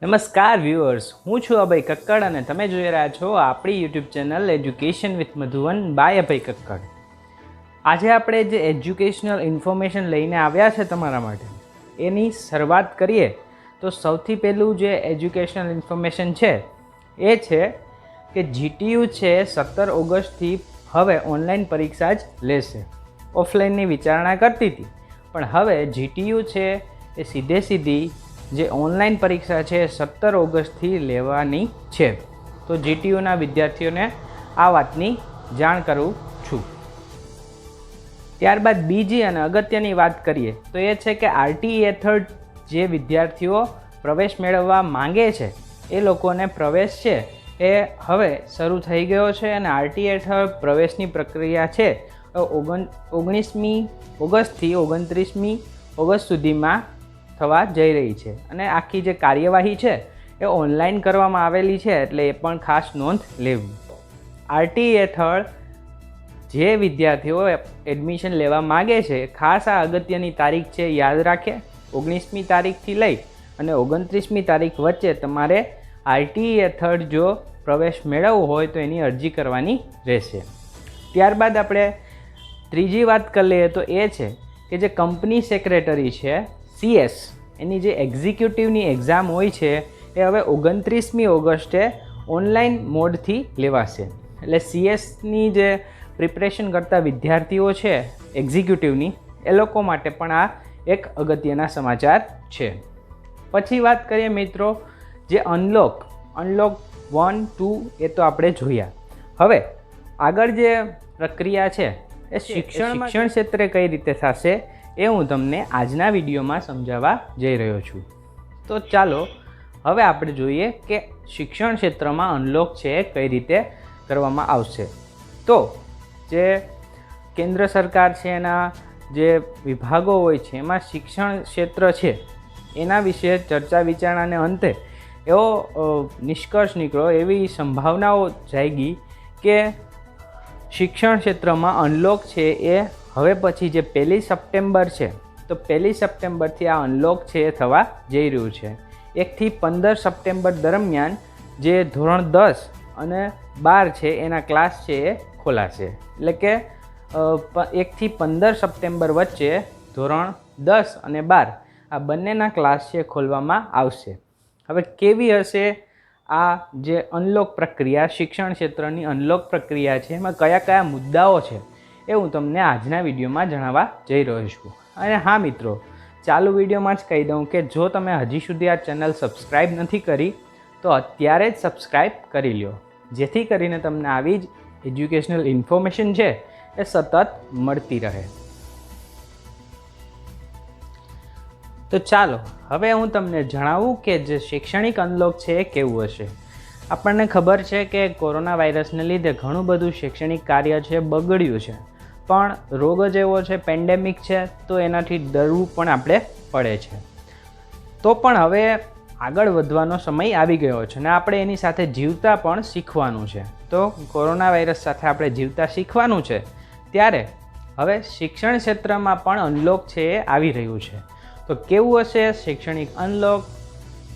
નમસ્કાર વ્યુઅર્સ, હું છું અભય કક્કડ અને તમે જોઈ રહ્યા છો આપણી YouTube channel education with Madhuvan by Abhay Kakkad. આજે આપણે જે એજ્યુકેશનલ ઇન્ફોર્મેશન લઈને આવ્યા છે તમારા માટે, એની શરૂઆત કરીએ તો સૌથી પહેલું જે એજ્યુકેશનલ ઇન્ફોર્મેશન છે એ છે કે જીટીયુ છે 17 ઓગસ્ટથી હવે ઓનલાઈન પરીક્ષા જ લેશે. ઓફલાઈનની વિચારણા કરતી હતી, પણ હવે જીટીયુ છે એ સીધી જે ઓનલાઈન પરીક્ષા છે 17 ઓગસ્ટથી લેવાની છે. તો જીટીયુના વિદ્યાર્થીઓને આ વાતની જાણ કરું છું. ત્યારબાદ બીજી અને અગત્યની વાત કરીએ તો એ છે કે આરટી હેઠળ જે વિદ્યાર્થીઓ પ્રવેશ મેળવવા માંગે છે એ લોકોને પ્રવેશ છે એ હવે શરૂ થઈ ગયો છે અને આરટી હેઠળ પ્રવેશની પ્રક્રિયા છે 19મી ઓગસ્ટથી 29મી ઓગસ્ટ સુધીમાં થવા જઈ રહી છે અને આખી જે કાર્યવાહી છે એ ઓનલાઈન કરવામાં આવેલી છે, એટલે એ પણ ખાસ નોંધ લેવી. આરટી હેઠળ જે વિદ્યાર્થીઓ એડમિશન લેવા માગે છે, ખાસ આ અગત્યની તારીખ છે, યાદ રાખે. 19મી તારીખથી લઈ અને 29મી તારીખ વચ્ચે તમારે આરટી હેઠળ જો પ્રવેશ મેળવવો હોય તો એની અરજી કરવાની રહેશે. ત્યારબાદ આપણે ત્રીજી વાત કરી લઈએ તો એ છે કે જે કંપની સેક્રેટરી છે CS, એની જે એક્ઝિક્યુટિવની એક્ઝામ હોય છે એ હવે 29મી ઓગસ્ટે ઓનલાઈન મોડથી લેવાશે. એટલે CSની જે પ્રિપરેશન કરતા વિદ્યાર્થીઓ છે એક્ઝિક્યુટિવની, એ લોકો માટે પણ આ એક અગત્યના સમાચાર છે. પછી વાત કરીએ મિત્રો જે અનલોક 1, 2 એ તો આપણે જોયા. હવે આગળ જે પ્રક્રિયા છે એ શિક્ષણ ક્ષેત્રે કઈ રીતે થશે એ હું તમને આજના વિડીયોમાં સમજાવવા જઈ રહ્યો છું. તો ચાલો હવે આપણે જોઈએ કે શિક્ષણ ક્ષેત્રમાં અનલોક છે કઈ રીતે કરવામાં આવશે. તો જે કેન્દ્ર સરકાર છે એના જે વિભાગો હોય છે એમાં શિક્ષણ ક્ષેત્ર છે એના વિશે ચર્ચા વિચારણાને અંતે એવો નિષ્કર્ષ નીકળ્યો, એવી સંભાવનાઓ જાગી કે શિક્ષણ ક્ષેત્રમાં અનલોક છે એ હવે પછી જે 1 સપ્ટેમ્બર છે, તો 1 સપ્ટેમ્બરથી આ અનલોક છે એ થવા જઈ રહ્યું છે. 1થી 15 સપ્ટેમ્બર દરમિયાન જે ધોરણ 10 અને 12 છે એના ક્લાસ છે એ ખોલાશે. એટલે કે 1થી 15 સપ્ટેમ્બર વચ્ચે ધોરણ 10 અને 12 આ બંનેના ક્લાસ છે ખોલવામાં આવશે. હવે કેવી હશે આ જે અનલોક પ્રક્રિયા, શિક્ષણ ક્ષેત્રની અનલોક પ્રક્રિયા છે, એમાં કયા કયા મુદ્દાઓ છે એ હું તમને આજના વિડીયોમાં જણાવવા જઈ રહ્યો છું. અને હા મિત્રો, ચાલુ વિડીયોમાં જ કહી દઉં કે જો તમે હજી સુધી આ ચેનલ સબસ્ક્રાઈબ નથી કરી તો અત્યારે જ સબસ્ક્રાઈબ કરી લો, જેથી કરીને તમને આવી જ એજ્યુકેશનલ ઇન્ફોર્મેશન છે એ સતત મળતી રહે. તો ચાલો હવે હું તમને જણાવું કે જે શૈક્ષણિક અનલોક છે એ કેવું હશે. આપણને ખબર છે કે કોરોના વાયરસને લીધે ઘણું બધું શૈક્ષણિક કાર્ય છે બગડ્યું છે, પણ રોગ જ એવો છે, પેન્ડેમિક છે, તો એનાથી ડરવું પણ આપણે પડે છે. તો પણ હવે આગળ વધવાનો સમય આવી ગયો છે અને આપણે એની સાથે જીવતા પણ શીખવાનું છે. તો કોરોના વાયરસ સાથે આપણે જીવતા શીખવાનું છે, ત્યારે હવે શિક્ષણ ક્ષેત્રમાં પણ અનલોક છે એ આવી રહ્યું છે. તો કેવું હશે શૈક્ષણિક અનલોક,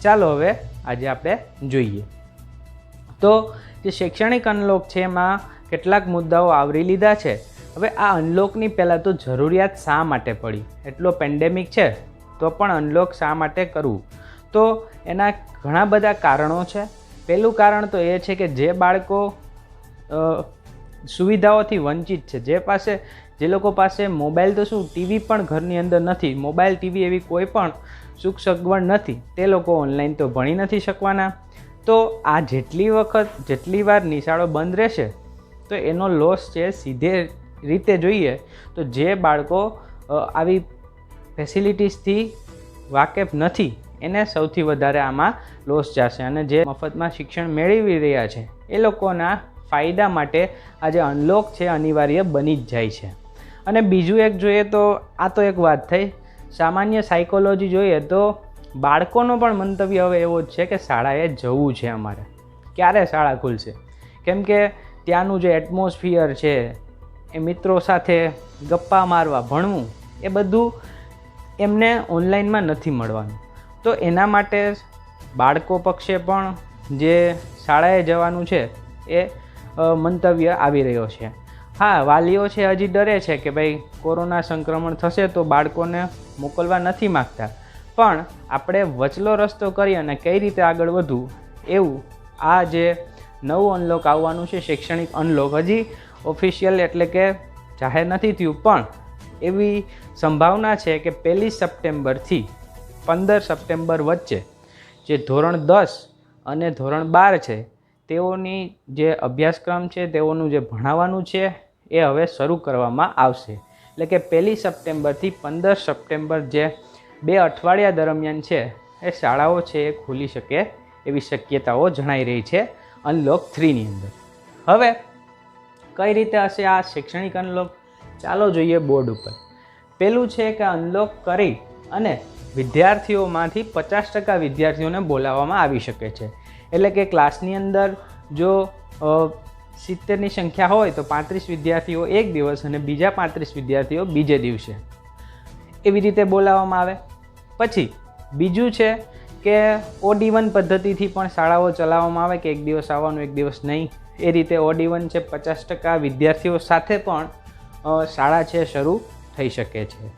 ચાલો હવે આજે આપણે જોઈએ. તો જે શૈક્ષણિક અનલોક છે એમાં કેટલાક મુદ્દાઓ આવરી લીધા છે. હવે આ અનલોકની પહેલાં તો જરૂરિયાત શા માટે પડી? એટલો પેન્ડેમિક છે તો પણ અનલોક શા માટે કરવું? તો એના ઘણા બધા કારણો છે. પહેલું કારણ તો એ છે કે જે બાળકો સુવિધાઓથી વંચિત છે, જે લોકો પાસે મોબાઈલ તો શું, ટીવી પણ ઘરની અંદર નથી, મોબાઈલ ટીવી એવી કોઈ પણ સુખ સગવડ નથી, તે લોકો ઓનલાઈન તો ભણી નથી શકવાના. તો આ જેટલી વાર નિશાળો બંધ રહેશે તો એનો લોસ છે સીધે રીતે જોઈએ તો જે બાળકો આવી ફેસિલિટીઝથી વાકેફ નથી એને સૌથી વધારે આમાં લોસ જશે. અને જે મફતમાં શિક્ષણ મેળવી રહ્યા છે એ લોકોના ફાયદા માટે આ જે અનલોક છે અનિવાર્ય બની જ જાય છે. અને બીજું એક જોઈએ તો આ તો એક વાત થઈ, સામાન્ય સાયકોલોજી જોઈએ તો બાળકોનો પણ મંતવ્ય હવે એવો જ છે કે શાળાએ જવું છે અમારે. ક્યારે શાળા ખુલશે? કેમ કે ત્યાંનું જે એટમોસ્ફિયર છે, એ મિત્રો સાથે ગપ્પા મારવા, ભણવું, એ બધું એમને ઓનલાઈનમાં નથી મળવાનું. તો એના માટે બાળકો પક્ષે પણ જે શાળાએ જવાનું છે એ મંતવ્ય આવી રહ્યો છે. હા, વાલીઓ છે હજી ડરે છે કે ભાઈ કોરોના સંક્રમણ થશે તો બાળકોને મોકલવા નથી માગતા, પણ આપણે વચલો રસ્તો કરી અને કઈ રીતે આગળ વધવું એવું આ જે નવું અનલોક આવવાનું છે, શૈક્ષણિક અનલોક, હજી ઓફિશિયલ એટલે કે જાહેર નથી થયું, પણ એવી સંભાવના છે કે 1 સપ્ટેમ્બરથી 15 સપ્ટેમ્બર વચ્ચે જે ધોરણ 10 અને ધોરણ 12 છે તેઓની જે અભ્યાસક્રમ છે, તેઓનું જે ભણાવવાનું છે એ હવે શરૂ કરવામાં આવશે. એટલે કે 1 સપ્ટેમ્બરથી 15 સપ્ટેમ્બર જે 2 અઠવાડિયા દરમિયાન છે એ શાળાઓ છે એ ખુલી શકે એવી શક્યતાઓ જણાઈ રહી છે અનલોક 3ની અંદર. હવે કઈ રીતે હશે આ શૈક્ષણિક અનલોક, ચાલો જોઈએ બોર્ડ ઉપર. પહેલું છે કે અનલોક કરી અને વિદ્યાર્થીઓમાંથી 50% વિદ્યાર્થીઓને બોલાવવામાં આવી શકે છે. એટલે કે ક્લાસની અંદર જો 70ની સંખ્યા હોય તો 35 વિદ્યાર્થીઓ એક દિવસ અને બીજા 35 વિદ્યાર્થીઓ બીજે દિવસે, એવી રીતે બોલાવવામાં આવે. પછી બીજું છે કે OD1 પદ્ધતિથી પણ શાળાઓ ચલાવવામાં આવે કે એક દિવસ આવવાનું એક દિવસ નહીં. એ રીતે OD1 છે, 50% વિદ્યાર્થીઓ સાથે પણ શાળા છે શરૂ થઈ શકે છે.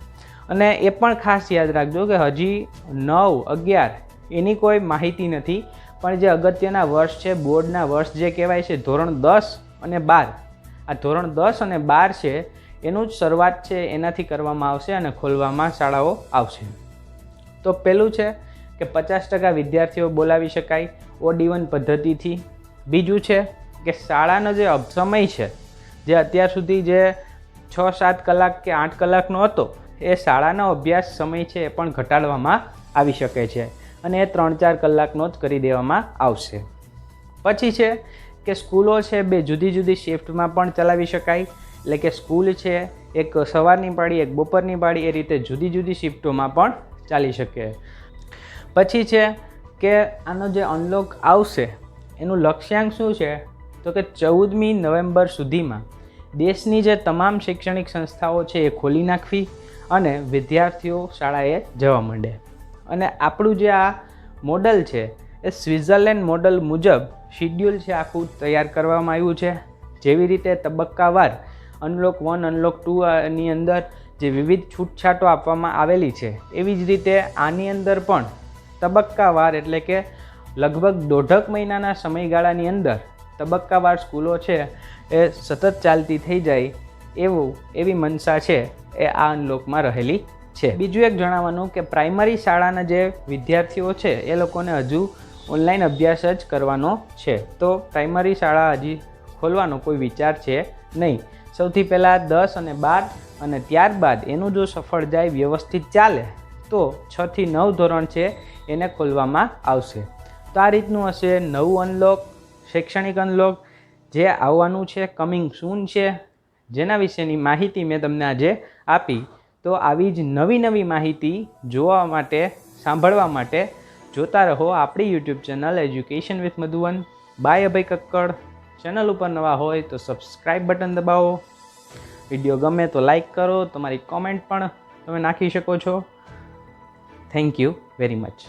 અને એ પણ ખાસ યાદ રાખજો કે હજી 9, 11 એની કોઈ માહિતી નથી, પણ જે અગત્યના વર્ષ છે, બોર્ડના વર્ષ જે કહેવાય છે, ધોરણ 10 અને 12, આ ધોરણ 10 અને 12 છે એનું જ શરૂઆત છે એનાથી કરવામાં આવશે અને ખોલવામાં શાળાઓ આવશે. તો પહેલું છે કે 50% વિદ્યાર્થીઓ બોલાવી શકાય OD1 પદ્ધતિથી. બીજું છે કે શાળાનો જે સમય છે, જે અત્યાર સુધી જે 6-7 કલાક કે 8 કલાકનો હતો, એ શાળાનો અભ્યાસ સમય છે એ પણ ઘટાડવામાં આવી શકે છે અને એ 3-4 કલાકનો જ કરી દેવામાં આવશે. પછી છે કે સ્કૂલો છે 2 જુદી જુદી શિફ્ટમાં પણ ચલાવી શકાય. એટલે કે સ્કૂલ છે એક સવારની પાળી, એક બપોરની પાળી, એ રીતે જુદી જુદી શિફ્ટોમાં પણ ચાલી શકે. પછી છે કે આનો જે અનલોક આવશે એનું લક્ષ્યાંક શું છે, તો કે 14મી નવેમ્બર સુધીમાં દેશની જે તમામ શૈક્ષણિક સંસ્થાઓ છે એ ખોલી નાખવી અને વિદ્યાર્થીઓ શાળાએ જવા માંડે. અને આપણું જે આ મોડલ છે એ સ્વિટ્ઝરલેન્ડ મોડલ મુજબ શિડ્યુલ છે આખું તૈયાર કરવામાં આવ્યું છે. જેવી રીતે તબક્કાવાર અનલોક 1, અનલોક 2ની અંદર જે વિવિધ છૂટછાટો આપવામાં આવેલી છે, એવી જ રીતે આની અંદર પણ તબક્કાવાર, એટલે કે લગભગ 1.5 મહિનાના સમયગાળાની અંદર તબક્કાવાર સ્કૂલો છે એ સતત ચાલતી થઈ જાય એવી મનસા છે એ આ અનલોકમાં રહેલી છે. બીજું એક જણાવવાનું કે પ્રાઇમરી શાળાના જે વિદ્યાર્થીઓ છે એ લોકોને હજુ ઓનલાઈન અભ્યાસ જ કરવાનો છે, તો પ્રાઇમરી શાળા હજી ખોલવાનો કોઈ વિચાર છે નહીં. સૌથી પહેલાં 10 અને 12 અને ત્યારબાદ એનું જો સફળ જાય, વ્યવસ્થિત ચાલે તો 6 થી 9 ધોરણ છે એને ખોલવામાં આવશે. તો આ રીતનું હશે નવું અનલોક, શૈક્ષણિક અનલોક જે આવવાનું છે, કમિંગ સૂન છે, જેના વિશેની માહિતી મેં તમને આજે આપી. તો આવી જ નવી માહિતી જોવા માટે, સાંભળવા માટે જોતા રહો આપણી YouTube channel education with Madhuvan by Abhay Kakkad. Channel ઉપર નવા હોય તો સબસ્ક્રાઈબ બટન દબાવો. વિડીયો ગમે તો લાઈક કરો, તમારી કોમેન્ટ પણ તમે નાખી શકો છો. Thank you very much.